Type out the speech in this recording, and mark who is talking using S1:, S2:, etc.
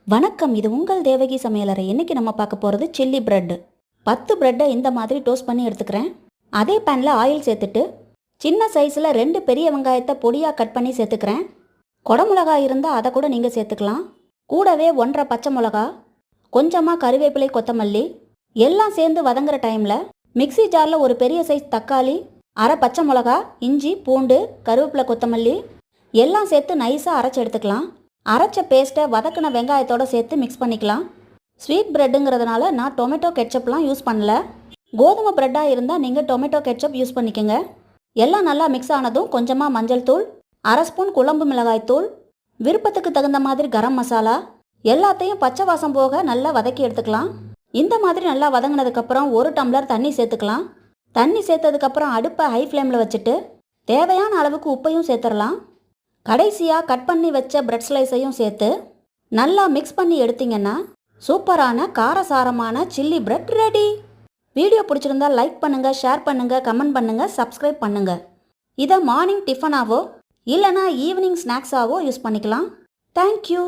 S1: வணக்கம், இது உங்கள் தேவகி சமையலறை. இன்னைக்கு நம்ம பார்க்க போகிறது சில்லி பிரெட். 10 பிரெட்டை இந்த மாதிரி டோஸ்ட் பண்ணி எடுத்துக்கிறேன். அதே பேனில் ஆயில் சேர்த்துட்டு சின்ன சைஸில் 2 பெரிய வெங்காயத்தை பொடியாக கட் பண்ணி சேர்த்துக்கிறேன். குடமிளகாய் இருந்தால் அதை கூட நீங்கள் சேர்த்துக்கலாம். கூடவே 1.5 பச்சை மிளகா, கொஞ்சமாக கறிவேப்பிலை, கொத்தமல்லி எல்லாம் சேர்ந்து வதங்குற டைமில் மிக்ஸி ஜாரில் ஒரு பெரிய சைஸ் தக்காளி, அரை பச்சை மிளகா, இஞ்சி, பூண்டு, கருவேப்பிலை, கொத்தமல்லி எல்லாம் சேர்த்து நைஸாக அரைச்சி எடுத்துக்கலாம். அரைச்ச பேஸ்ட்டை வதக்கின வெங்காயத்தோடு சேர்த்து மிக்ஸ் பண்ணிக்கலாம். ஸ்வீட் பிரெட்டுங்கிறதுனால நான் டொமேட்டோ கெட்சப்லாம் யூஸ் பண்ணல. கோதுமை பிரெட்டாக இருந்தால் நீங்கள் டொமேட்டோ கெட்சப் யூஸ் பண்ணிக்கோங்க. எல்லாம் நல்லா மிக்ஸ் ஆனதும் கொஞ்சமாக மஞ்சள் தூள், அரை ஸ்பூன் குழம்பு மிளகாய் தூள், விருப்பத்துக்கு தகுந்த மாதிரி கரம் மசாலா எல்லாத்தையும் பச்சை வாசம் போக நல்லா வதக்கி எடுத்துக்கலாம். இந்த மாதிரி நல்லா வதங்கினதுக்கப்புறம் 1 டம்ளர் தண்ணி சேர்த்துக்கலாம். தண்ணி சேர்த்ததுக்கப்புறம் அடுப்பை ஹை ஃப்ளேமில் வச்சுட்டு தேவையான அளவுக்கு உப்பையும் சேர்த்துடலாம். கடைசியாக கட் பண்ணி வச்ச பிரெட் ஸ்லைஸையும் சேர்த்து நல்லா மிக்ஸ் பண்ணி எடுத்திங்கன்னா சூப்பரான காரசாரமான சில்லி பிரெட் ரெடி. வீடியோ பிடிச்சிருந்தா லைக் பண்ணுங்கள், ஷேர் பண்ணுங்கள், கமெண்ட் பண்ணுங்கள், சப்ஸ்கிரைப் பண்ணுங்கள். இதை மார்னிங் டிஃபனாவோ இல்லைனா ஈவினிங் ஸ்நாக்ஸாவோ யூஸ் பண்ணிக்கலாம். தேங்க்யூ.